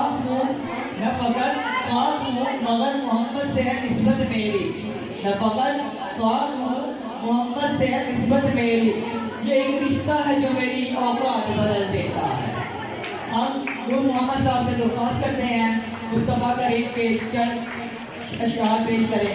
خواہ ہوں نہ فقط خواہ ہوں مگر محمد سے ہے نسبت میری، نہ فقط خواہ ہوں محمد سے ہے نسبت میری، یہ ایک رشتہ ہے جو میری اوقات بدل دیتا ہے۔ ہم نور محمد صاحب سے درخواست کرتے ہیں مصطفیٰ کریم کے چند اشعار پیش کریں۔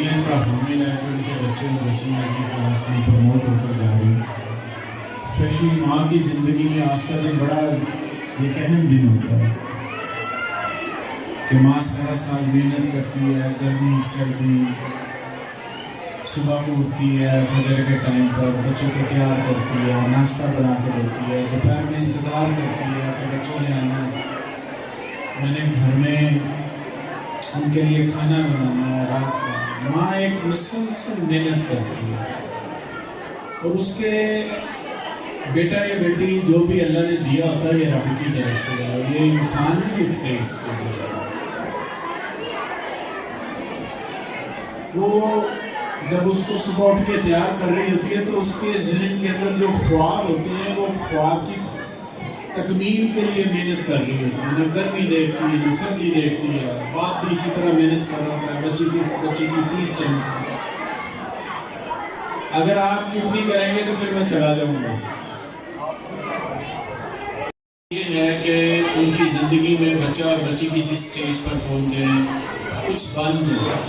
تربیت کا حامل ہے کہ ان کے بچے اور بچیاں کی کلاس میں پروموٹ ہو کر جا رہی ہیں. اسپیشلی ماں کی زندگی میں آج کا دن بڑا ایک اہم دن ہوتا ہے کہ ماں سارا سال محنت کرتی ہے، گرمی سردی، صبح کو اٹھتی ہے فجر کے ٹائم پر، بچوں کو تیار کرتی ہے، ناشتہ بنا کے دیتی ہے، دوپہر میں انتظار کرتی ہے کہ بچوں نے آنا ہے، میں نے گھر میں ان کے لیے کھانا بنانا ہے. رات کو ماں ایک مسلسل محنت کرتی ہے اور اس کے بیٹا یا بیٹی جو بھی اللہ نے دیا ہوتا ہے یہ رب کی طرف سے ہے. یہ انسان نہیں لکھتے اس کے لیے. وہ جب اس کو صبح اٹھ کے تیار کر رہی ہوتی ہے تو اس کے ذہن کے اندر جو خواب ہوتے ہیں وہ خواب کی تکمیل کے لیے محنت کر رہی ہوتی ہے. نہ گرمی دیکھتی ہے نہ سردی دیکھتی ہے، باپ بھی اسی طرح محنت کر رہا ہوتا ہے بچی کی فیس چلتی ہے. اگر آپ چپ نہیں کریں گے تو پھر میں چلا جاؤں گا. یہ ہے کہ ان کی زندگی میں بچہ اور بچی کسی سٹیج پر پہنچ جائیں، کچھ بن جائے.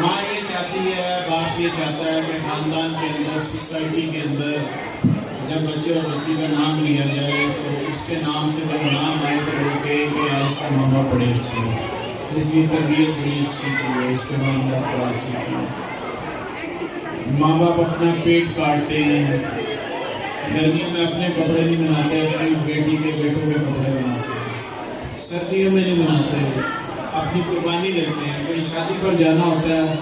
ماں یہ چاہتی ہے، باپ یہ چاہتا ہے کہ خاندان کے اندر، سوسائٹی کے اندر جب بچے اور بچی کا نام لیا جائے تو اس کے نام سے جب نام آئے تو لوگ کہیں کہ یار اس کا ماں باپ بڑے اچھے ہیں، اس کی تربیت بڑی اچھی کی ہے، اس کے معاملات بڑا اچھی کی ہے. ماں باپ اپنا پیٹ کاٹتے ہیں، گرمیوں میں اپنے کپڑے نہیں بناتے، اپنی بیٹی کے بیٹوں کے کپڑے بناتے ہیں، سردیوں میں نہیں بناتے، اپنی قربانی دیتے ہیں. کوئی شادی پر جانا ہوتا ہے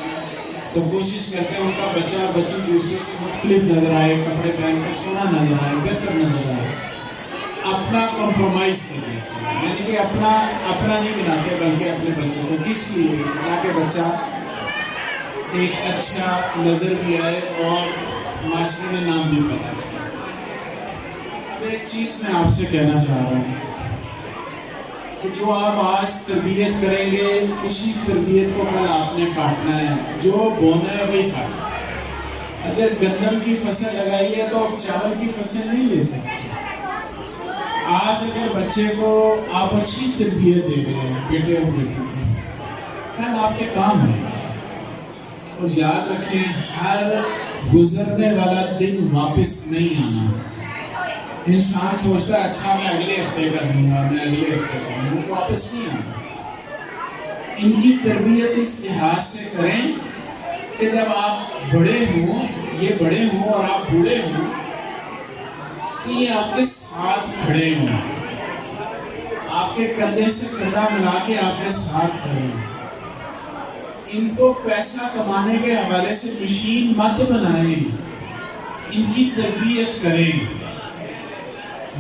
تو کوشش کرتے ہیں ان کا بچہ بچی دوسروں سے مختلف نظر آئے، کپڑے پہن کر سونا نظر آئے، بہتر نظر آئے. اپنا کمپرومائز کر دیتے ہیں، یعنی کہ اپنا نہیں بناتے بلکہ اپنے بچوں کو. کس لیے؟ تاکہ بچہ ایک اچھا نظر بھی آئے اور معاشرے میں نام بھی پیدا کرے. ایک چیز میں آپ سے کہنا چاہ رہا ہوں کہ جو آپ آج تربیت کریں گے اسی تربیت کو کل آپ نے کاٹنا ہے. جو بونا ہے وہی کاٹنا ہے. اگر گندم کی فصل لگائی ہے تو آپ چاول کی فصل نہیں لے سکتے. آج اگر بچے کو آپ اچھی تربیت دے رہے ہیں بیٹے اور بیٹی کو، کل آپ کے کام ہے. اور یاد رکھیں ہر گزرنے والا دن واپس نہیں آنا. انسان سوچتا ہے اچھا میں اگلے ہفتے کر لوں گا، میں اگلے ہفتے کر لوں گا، واپس نہیں آنا. ان کی تربیت اس لحاظ سے کریں کہ جب آپ بڑے ہوں، یہ بڑے ہوں اور آپ بوڑھے ہوں تو یہ آپ کے ساتھ کھڑے ہوں، آپ کے کندھے سے کندھا ملا کے آپ کے ساتھ کھڑے ہوں. ان کو پیسہ کمانے کے حوالے سے مشین مت بنائیں، ان کی تربیت کریں.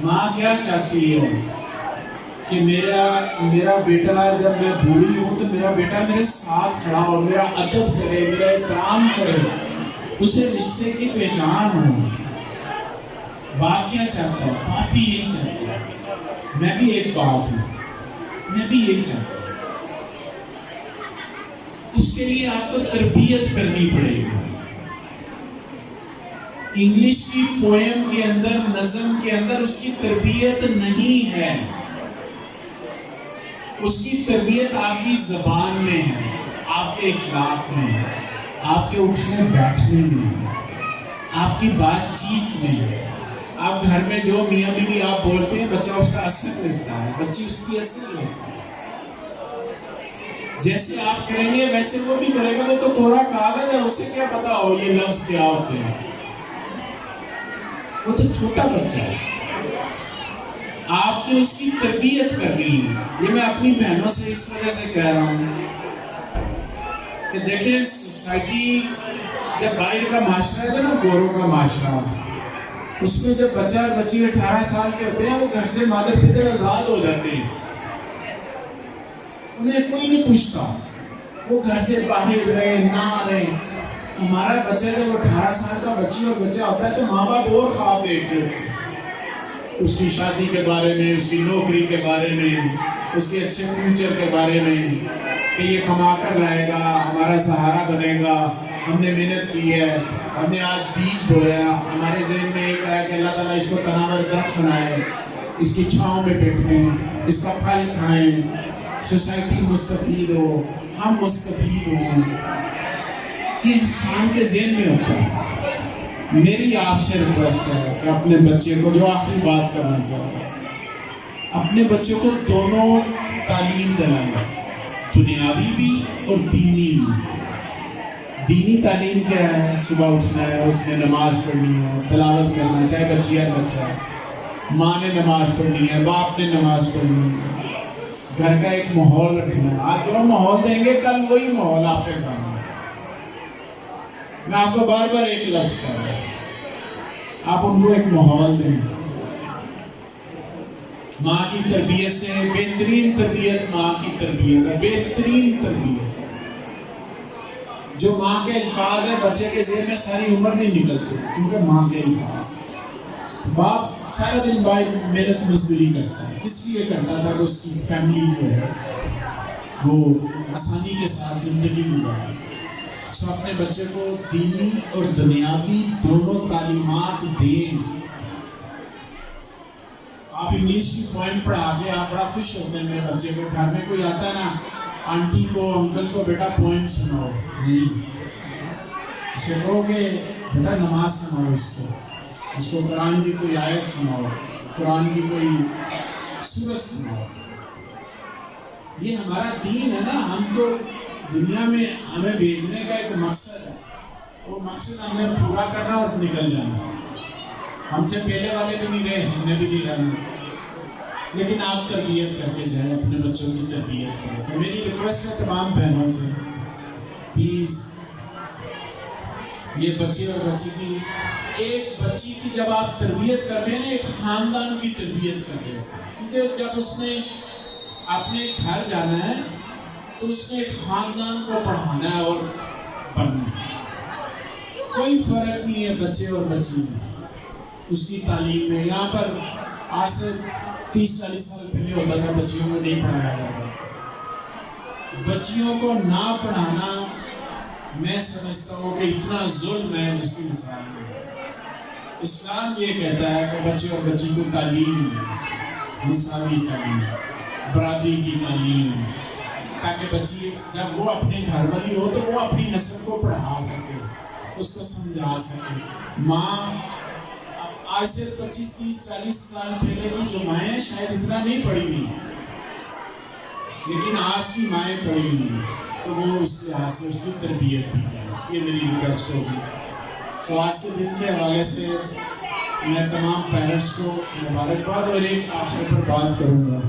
ماں کیا چاہتی ہے کہ میرا بیٹا جب میں بوڑھی ہوں تو میرا بیٹا میرے ساتھ کھڑا اور میرا ادب کرے، میرا احترام کرے، اسے رشتے کی پہچان ہو. باپ کیا چاہتا ہے؟ باپ بھی یہی چاہتا ہے. میں بھی ایک باپ ہوں، میں بھی یہی چاہتا ہوں. اس کے لیے آپ کو تربیت کرنی پڑے گی. انگلش کی پوئم کے اندر، نظم کے اندر اس کی تربیت نہیں ہے. اس کی تربیت آپ کی زبان میں ہے، آپ کے اخلاق میں ہے، آپ کے اٹھنے بیٹھنے میں ہے، آپ کی بات چیت میں ہے. آپ گھر میں جو میاں بیوی آپ بولتے ہیں بچہ اس کا اثر لیتا ہے، بچی اس کی اثر لیتا ہے. جیسے آپ کریں گے ویسے وہ بھی کرے گا. وہ تو کوڑا کاغذ ہے، اسے کیا پتا ہو یہ لفظ کیا ہوتے ہیں. وہ تو چھوٹا بچہ ہے. آپ نے اس کی تربیت کرنی ہے. یہ میں اپنی بہنوں سے اس وجہ سے کہہ رہا ہوں کہ دیکھیں سوسائٹی جب باہر کا معاشرہ ہے نا، گوروں کا معاشرہ، اس میں جب بچہ اور بچی 18 سال کے ہوتے ہیں وہ گھر سے مادر پتر آزاد ہو جاتے ہیں. انہیں کوئی نہیں پوچھتا، وہ گھر سے باہر رہے نہ رہے. ہمارا بچہ جب 18 سال کا بچی اور بچہ ہوتا ہے تو ماں باپ اور خواب دیکھتے ہیں اس کی شادی کے بارے میں، اس کی نوکری کے بارے میں، اس کے اچھے فیوچر کے بارے میں کہ یہ کما کر لائے گا، ہمارا سہارا بنے گا، ہم نے محنت کی ہے، ہم نے آج بیج بویا. ہمارے ذہن میں ایک ہے کہ اللہ تعالیٰ اس کو تناور درخت بنائے، اس کی چھاؤں میں بیٹھیں، اس کا پھل کھائیں، سوسائٹی مستفید ہو، ہم مستفید ہوں، یہ انسان کے ذہن میں ہوتا ہے۔ میری آپ سے ریکویسٹ ہے کہ اپنے بچے کو، جو آخری بات کرنا چاہتا ہوں، اپنے بچوں کو دونوں تعلیم دلائیں، دنیاوی بھی اور دینی بھی۔ دینی تعلیم کیا ہے؟ صبح اٹھنا ہے، اس نے نماز پڑھنی ہے، تلاوت کرنا ہے، چاہے بچی یا بچہ ہے، ماں نے نماز پڑھنی ہے، باپ نے نماز پڑھنی ہے، گھر کا ایک ماحول رکھنا ہے۔ آج جو ماحول دیں گے کل وہی ماحول آپ کے سامنے۔ میں آپ کو بار بار ایک لفظ کر رہا ہوں، آپ ان کو ایک ماحول دیں۔ ماں کی تربیت سے بہترین تربیت ماں کی تربیت ہے، بہترین تربیت۔ جو ماں کے الفاظ ہے بچے کے ذہن میں ساری عمر نہیں نکلتے، کیونکہ ماں کے الفاظ۔ باپ سارا دن محنت مزدوری کرتا ہے، کس لیے کرتا تھا کہ اس کی فیملی جو ہے وہ آسانی کے ساتھ زندگی گزارے۔ سو اپنے بچے کو دینی اور دنیاوی دونوں تعلیمات دیں۔ آپ انگلش کی پوائم پڑھا کے آپ بڑا خوش ہوتے ہیں میرے بچے کو، گھر میں کوئی آتا ہے نا، آنٹی کو انکل کو بیٹا پوائم سناؤ، نہیں، اسے کہو کہ بیٹا نماز سناؤ، اس کو قرآن کی کوئی آیت سناؤ، قرآن کی کوئی سورت سناؤ۔ یہ ہمارا دین ہے نا، ہم تو دنیا میں ہمیں بھیجنے کا ایک مقصد ہے، وہ مقصد ہم نے پورا کرنا اور نکل جانا۔ ہم سے پہلے والے بھی نہیں رہے، ہم نے بھی نہیں رہنا، لیکن آپ تربیت کر کے جائیں، اپنے بچوں کی تربیت کریں۔ میری ریکویسٹ ہے تمام بہنوں سے، پلیز یہ بچے اور بچی کی، ایک بچی کی جب آپ تربیت کرتے ہیں نا، ایک خاندان کی تربیت کرتے ہیں، کیونکہ جب اس نے اپنے گھر جانا ہے تو اس نے ایک خاندان کو پڑھانا ہے اور پڑھنا ہے۔ کوئی فرق نہیں ہے بچے اور بچی میں، اس کی تعلیم میں۔ یہاں پر آج سے 30-40 سال پہلے ہوتا تھا بچیوں کو نہیں پڑھایا جاتا۔ بچیوں کو نہ پڑھانا میں سمجھتا ہوں کہ اتنا ظلم ہے جس کی مثال ہے۔ اسلام یہ کہتا ہے کہ بچے اور بچی کو تعلیم، نصابی تعلیم، برادری کی تعلیم، تاکہ بچی جب وہ اپنے گھر والی ہو تو وہ اپنی نسل کو پڑھا سکے، اس کو سمجھا سکے۔ ماں آج سے 25-30-40 سال پہلے کی جو مائیں شاید اتنا نہیں پڑھی ہوئی، لیکن آج کی مائیں پڑھی ہوئی، تو وہ اس لحاظ سے اس کی تربیت بھی ہے۔ یہ میری ریکویسٹ ہوگی۔ تو آج کے دن کے حوالے سے میں تمام پیرنٹس کو مبارکباد، اور ایک آخر پر بات کروں گا۔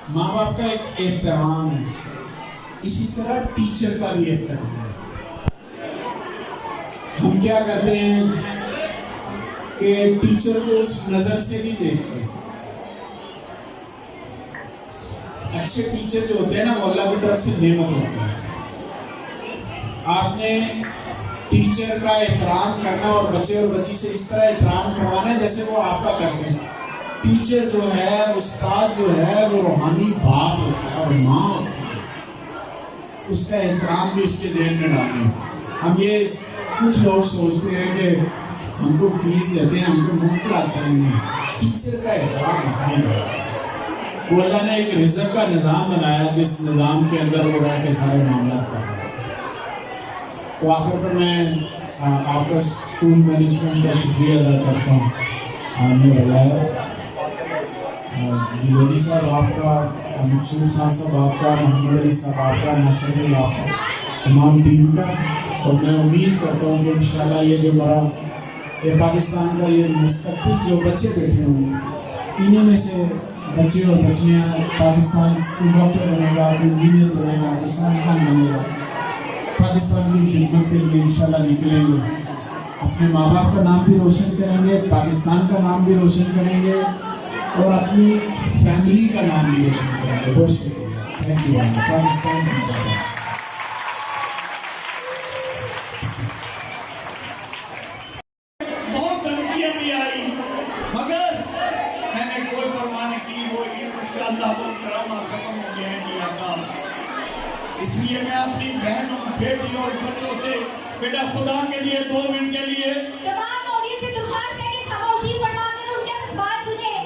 ماں باپ کا ایک احترام ہے، اسی طرح ٹیچر کا بھی احترام ہے۔ ہم کیا کرتے ہیں کہ ٹیچر کو اس نظر سے نہیں دیکھتے۔ اچھے ٹیچر جو ہوتے ہیں نا، وہ اللہ کی طرف سے نعمت ہوتے ہیں۔ آپ نے ٹیچر کا احترام کرنا اور بچے اور بچی سے اس طرح احترام کروانا ہے جیسے وہ آپ کا کرتے ہیں۔ ٹیچر جو ہے، استاد جو ہے، وہ روحانی باپ ہوتا ہے اور ماں ہوتی ہے، اس کا احترام بھی اس کے ذہن میں ڈالیں۔ ہم یہ کچھ لوگ سوچتے ہیں کہ ہم کو فیس دیتے ہیں، ہم کو مفت پڑھاتے ہیں، ٹیچر کا احترام نہیں جاتا۔ وہ اللہ نے ایک رزق کا نظام بنایا جس نظام کے اندر وہ رہ کے سارے معاملات کر رہے ہیں۔ تو آخر پر میں آپ کا اسکول مینجمنٹ کا شکریہ ادا کرتا ہوں، آپ نے بتایا جی لودھی صاحب آپ کا، مقصود خان صاحب آپ کا، محمد علی صاحب آپ کا، ناصر اللہ آپ کا، تمام ٹیم کا۔ اور میں امید کرتا ہوں کہ انشاءاللہ یہ جو ہمارا یہ پاکستان کا یہ مستقبل جو بچے بیٹھے ہوں گے، انہیں میں سے بچے اور بچیاں پاکستان کو ڈاکٹر بنے گا، انجینئر بنے گا، کسان خان بنے گا، پاکستان کی خدمت کے لیے انشاءاللہ نکلیں گے، اپنے ماں باپ کا نام بھی روشن کریں گے، پاکستان کا نام بھی روشن کریں گے، اور اپنی فیملی کا نام بھی روشن کریں گے۔ بہت شکریہ، تھینک یو۔ پاکستان زندہ باد۔ بہت دھمکیاں بھی آئی، مگر میں نے کوئی پرواہ نہیں کی، وہ انشاءاللہ وہ ڈرامہ ختم ہو گیا ہے دیا کا۔ اس لیے میں اپنی بہنوں، بیٹیوں اور بچوں سے بیٹا خدا کے لیے 2 منٹ کے لیے تمام آڈینس سے درخواست ہے کہ خاموشی فرما کر ان کے بات سنیں۔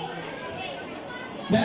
میں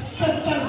77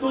2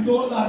2000